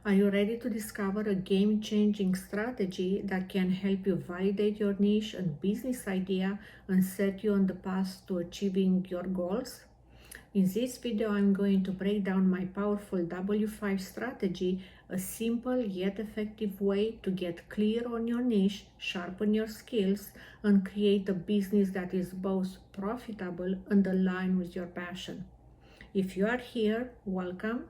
Are you ready to discover a game-changing strategy that can help you validate your niche and business idea and set you on the path to achieving your goals? In this video, I'm going to break down my powerful W5 strategy, a simple yet effective way to get clear on your niche, sharpen your skills, and create a business that is both profitable and aligned with your passion. If you are here, welcome.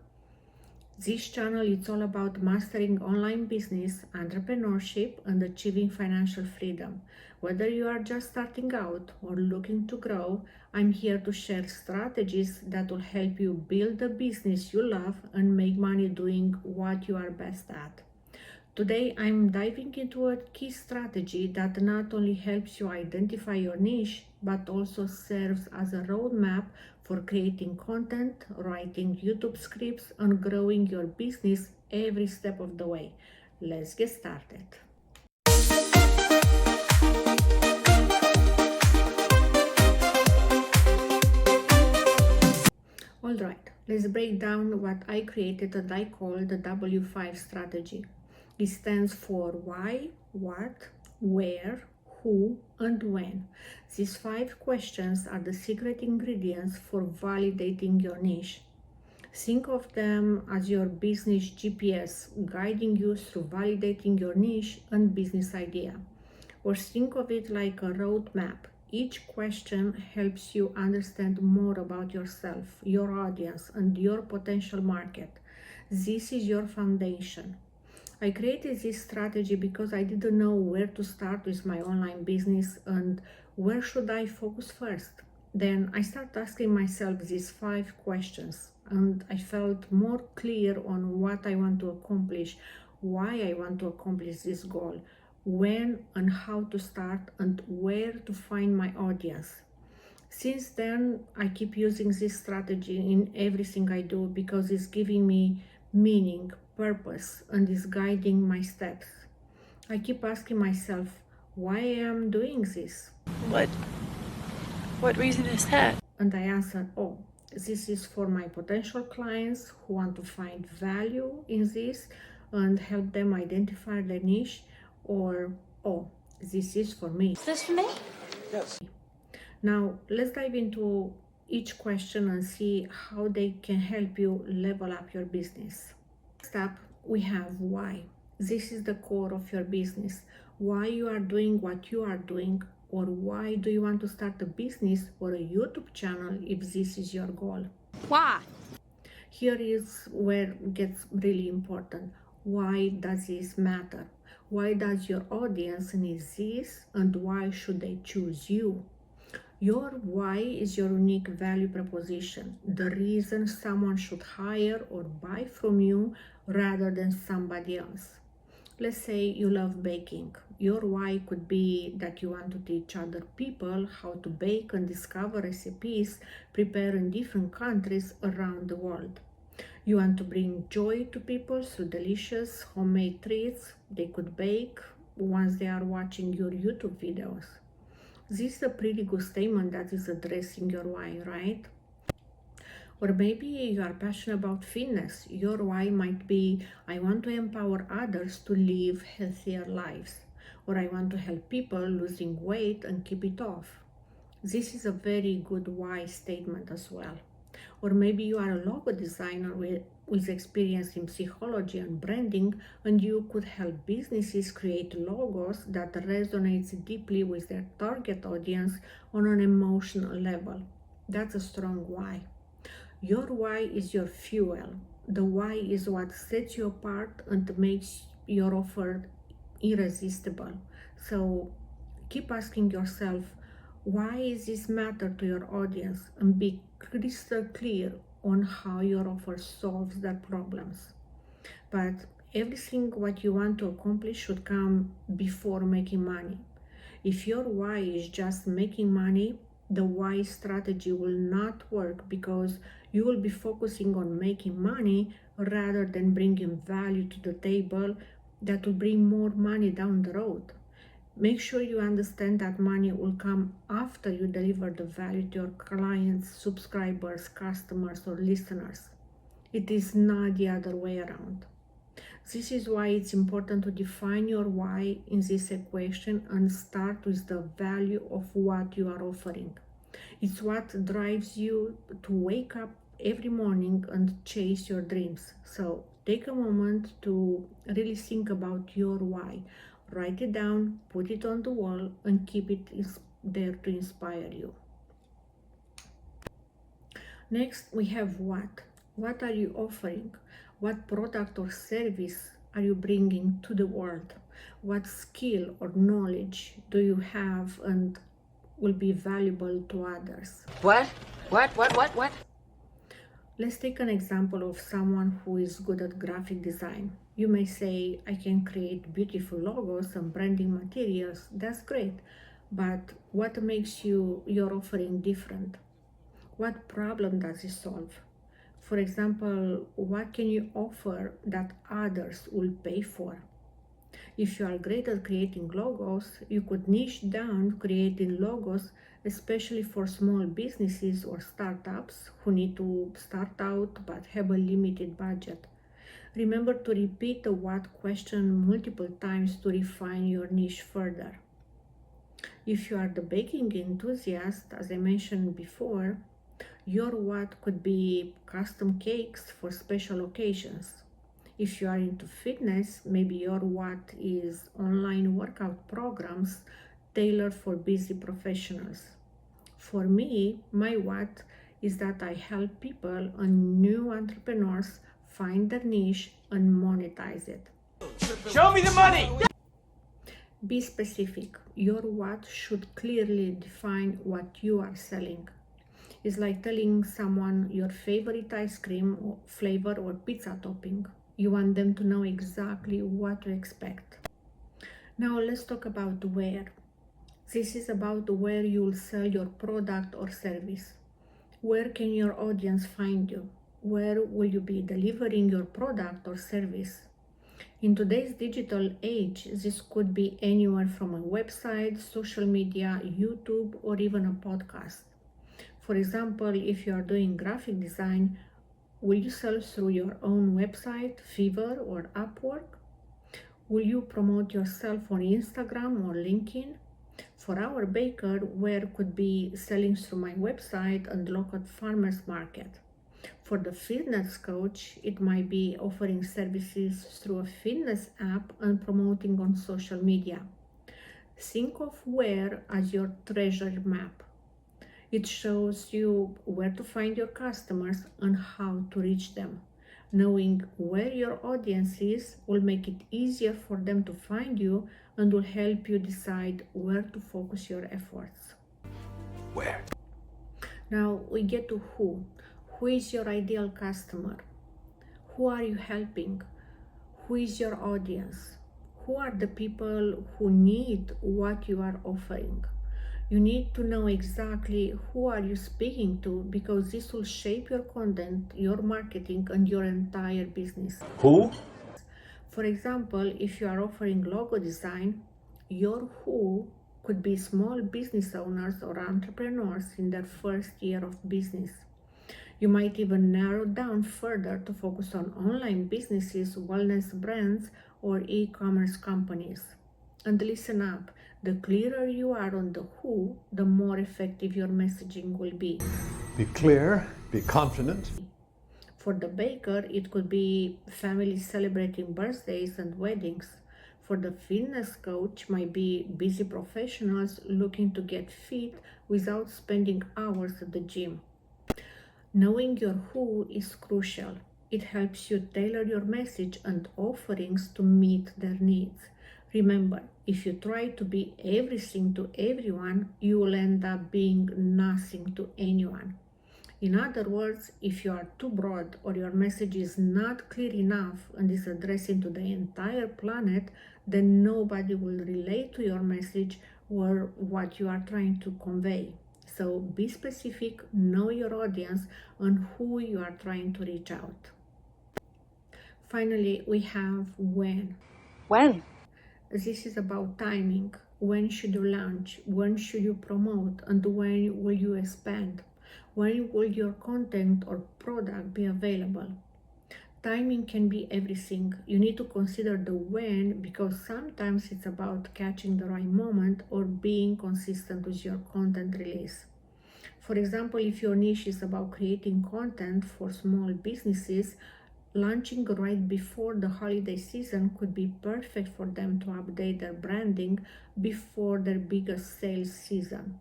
This channel is all about mastering online business, entrepreneurship, and achieving financial freedom. Whether you are just starting out or looking to grow, I'm here to share strategies that will help you build a business you love and make money doing what you are best at. Today, I'm diving into a key strategy that not only helps you identify your niche, but also serves as a roadmap for creating content, writing YouTube scripts, and growing your business every step of the way. Let's get started. Alright, let's break down what I created and I call the W5 strategy. It stands for why, what, where, who, and when. These 5 questions are the secret ingredients for validating your niche. Think of them as your business GPS guiding you through validating your niche and business idea. Or think of it like a roadmap. Each question helps you understand more about yourself, your audience, and your potential market. This is your foundation. I created this strategy because I didn't know where to start with my online business and where should I focus first. Then I started asking myself these 5 questions and I felt more clear on what I want to accomplish, why I want to accomplish this goal, when and how to start, and where to find my audience. Since then, I keep using this strategy in everything I do because it's giving me meaning, purpose, and is guiding my steps. I keep asking myself why I am doing this. What what reason is that? And I answer, oh, this is for my potential clients who want to find value in this and help them identify their niche, or oh, this is for me. Is this for me? Yes. Now, let's dive into each question and see how they can help you level up your business. Next up, we have why. This is the core of your business. Why you are doing what you are doing, or why do you want to start a business or a YouTube channel if this is your goal. Why? Here is where it gets really important. Why does this matter? Why does your audience need this, and why should they choose you? Your why is your unique value proposition, the reason someone should hire or buy from you rather than somebody else. Let's say you love baking. Your why could be that you want to teach other people how to bake and discover recipes prepared in different countries around the world. You want to bring joy to people through delicious homemade treats they could bake once they are watching your YouTube videos. This is a pretty good statement that is addressing your why, right? Or maybe you are passionate about fitness. Your why might be, I want to empower others to live healthier lives. Or I want to help people losing weight and keep it off. This is a very good why statement as well. Or maybe you are a logo designer with experience in psychology and branding, and you could help businesses create logos that resonates deeply with their target audience on an emotional level. That's a strong why. Your why is your fuel. The why is what sets you apart and makes your offer irresistible. So keep asking yourself, why is this matter to your audience, and be crystal clear on how your offer solves their problems. But everything what you want to accomplish should come before making money. If your why is just making money, the why strategy will not work because you will be focusing on making money rather than bringing value to the table that will bring more money down the road. Make sure you understand that money will come after you deliver the value to your clients, subscribers, customers, or listeners. It is not the other way around. This is why it's important to define your why in this equation and start with the value of what you are offering. It's what drives you to wake up every morning and chase your dreams. So take a moment to really think about your why. Write it down, put it on the wall, and keep it there to inspire you. Next, we have what. What are you offering? What product or service are you bringing to the world? What skill or knowledge do you have and will be valuable to others? What? What? Let's take an example of someone who is good at graphic design. You may say, I can create beautiful logos and branding materials. That's great. But what makes your offering different? What problem does it solve? For example, what can you offer that others will pay for? If you are great at creating logos, you could niche down creating logos, especially for small businesses or startups who need to start out but have a limited budget. Remember to repeat the what question multiple times to refine your niche further. If you are the baking enthusiast, as I mentioned before, your what could be custom cakes for special occasions. If you are into fitness, maybe your what is online workout programs tailored for busy professionals. For me, my what is that I help people and new entrepreneurs find their niche and monetize it. Show me the money! Be specific. Your what should clearly define what you are selling. It's like telling someone your favorite ice cream or flavor or pizza topping. You want them to know exactly what to expect. Now let's talk about where. This is about where you'll sell your product or service. Where can your audience find you? Where will you be delivering your product or service? In today's digital age, this could be anywhere from a website, social media, YouTube, or even a podcast. For example, if you are doing graphic design, will you sell through your own website, Fiverr, or Upwork? Will you promote yourself on Instagram or LinkedIn? For our baker, where could be selling through my website and local farmers market. For the fitness coach, it might be offering services through a fitness app and promoting on social media. Think of where as your treasure map. It shows you where to find your customers and how to reach them. Knowing where your audience is will make it easier for them to find you and will help you decide where to focus your efforts. Where? Now we get to who. Who is your ideal customer? Who are you helping? Who is your audience? Who are the people who need what you are offering? You need to know exactly who are you speaking to because this will shape your content, your marketing, and your entire business. Who? For example, if you are offering logo design, your who could be small business owners or entrepreneurs in their first year of business. You might even narrow down further to focus on online businesses, wellness brands, or e-commerce companies. And listen up, the clearer you are on the who, the more effective your messaging will be. Be clear, be confident. For the baker, it could be families celebrating birthdays and weddings. For the fitness coach, might be busy professionals looking to get fit without spending hours at the gym. Knowing your who is crucial. It helps you tailor your message and offerings to meet their needs. Remember, if you try to be everything to everyone, you will end up being nothing to anyone. In other words, if you are too broad or your message is not clear enough and is addressing to the entire planet, then nobody will relate to your message or what you are trying to convey. So be specific, know your audience and who you are trying to reach out. Finally, we have when. When? This is about timing. When should you launch? When should you promote? And when will you expand? When will your content or product be available? Timing can be everything. You need to consider the when, because sometimes it's about catching the right moment or being consistent with your content release. For example, if your niche is about creating content for small businesses, launching right before the holiday season could be perfect for them to update their branding before their biggest sales season.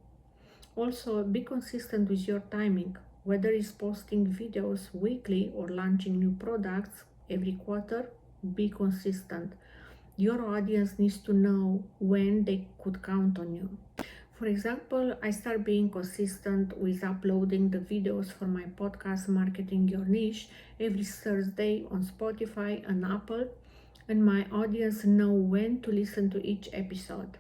Also, be consistent with your timing, whether it's posting videos weekly or launching new products every quarter. Be consistent. Your audience needs to know when they could count on you. For example, I start being consistent with uploading the videos for my podcast Marketing Your Niche every Thursday on Spotify and Apple, and my audience know when to listen to each episode.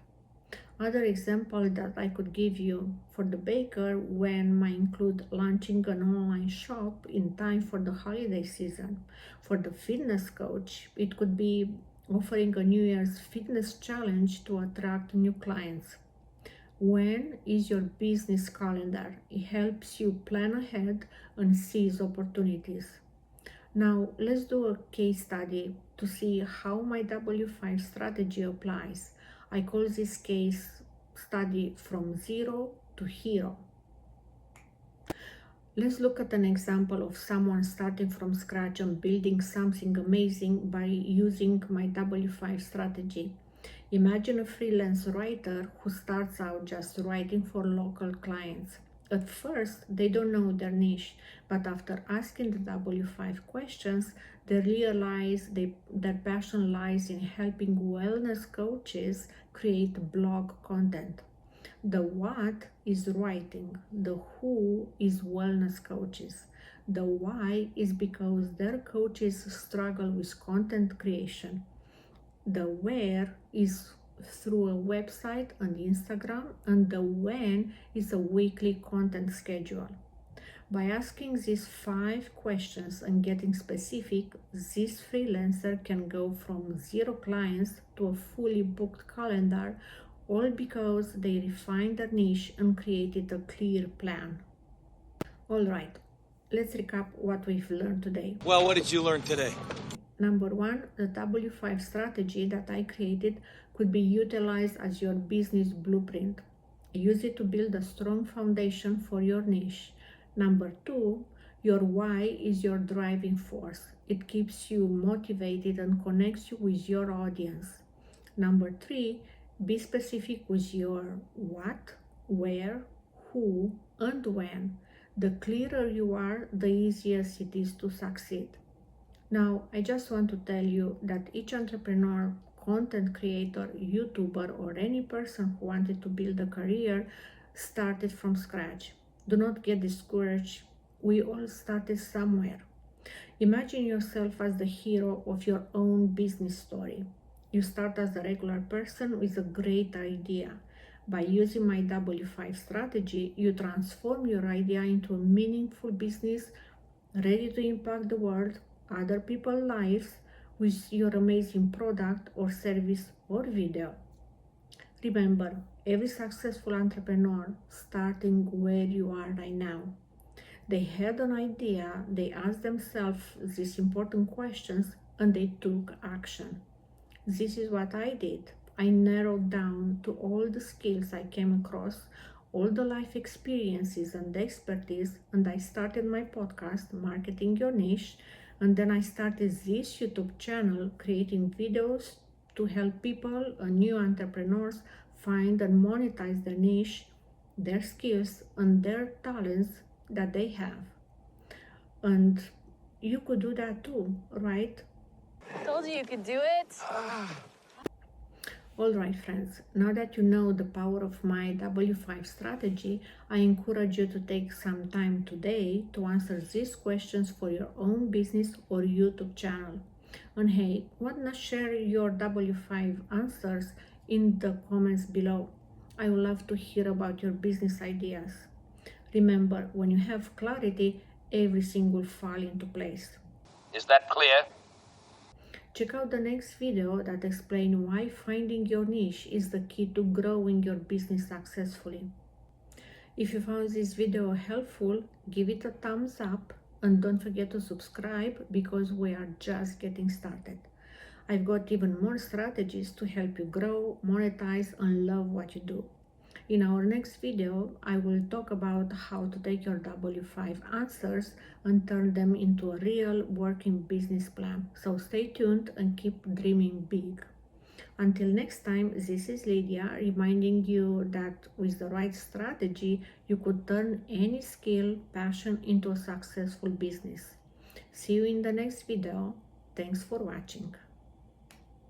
Other example that I could give you for the baker when might include launching an online shop in time for the holiday season. For the fitness coach, it could be offering a New Year's fitness challenge to attract new clients. When is your business calendar? It helps you plan ahead and seize opportunities. Now, let's do a case study to see how my W5 strategy applies. I call this case study from zero to hero. Let's look at an example of someone starting from scratch and building something amazing by using my W5 strategy. Imagine a freelance writer who starts out just writing for local clients. At first, they don't know their niche, but after asking the W5 questions, they realize their passion lies in helping wellness coaches create blog content. The what is writing, the who is wellness coaches. The why is because their coaches struggle with content creation. The where is through a website and Instagram, and the when is a weekly content schedule. By asking these 5 questions and getting specific, this freelancer can go from 0 clients to a fully booked calendar, all because they refined their niche and created a clear plan. Alright, let's recap what we've learned today. Well, what did you learn today? Number 1, the W5 strategy that I created could be utilized as your business blueprint. Use it to build a strong foundation for your niche. Number 2, your why is your driving force. It keeps you motivated and connects you with your audience. Number 3, be specific with your what, where, who, and when. The clearer you are, the easier it is to succeed. Now, I just want to tell you that each entrepreneur, content creator, YouTuber, or any person who wanted to build a career started from scratch. Do not get discouraged. We all started somewhere. Imagine yourself as the hero of your own business story. You start as a regular person with a great idea. By using my W5 strategy, you transform your idea into a meaningful business ready to impact the world, other people's lives, with your amazing product or service or video. Remember, every successful entrepreneur starting where you are right now. They had an idea, they asked themselves these important questions, and they took action. This is what I did. I narrowed down to all the skills I came across, all the life experiences and expertise, and I started my podcast, Marketing Your Niche, and then I started this YouTube channel, creating videos to help people and new entrepreneurs find and monetize their niche, their skills, and their talents that they have. And you could do that too, right? Told you could do it. Alright friends, now that you know the power of my W5 strategy, I encourage you to take some time today to answer these questions for your own business or YouTube channel. And hey, why not share your W5 answers in the comments below? I would love to hear about your business ideas. Remember, when you have clarity, everything will fall into place. Is that clear? Check out the next video that explains why finding your niche is the key to growing your business successfully. If you found this video helpful, give it a thumbs up and don't forget to subscribe because we are just getting started. I've got even more strategies to help you grow, monetize, and love what you do. In our next video, I will talk about how to take your W5 answers and turn them into a real working business plan. So stay tuned and keep dreaming big. Until next time, this is Lydia reminding you that with the right strategy, you could turn any skill, passion into a successful business. See you in the next video. Thanks for watching.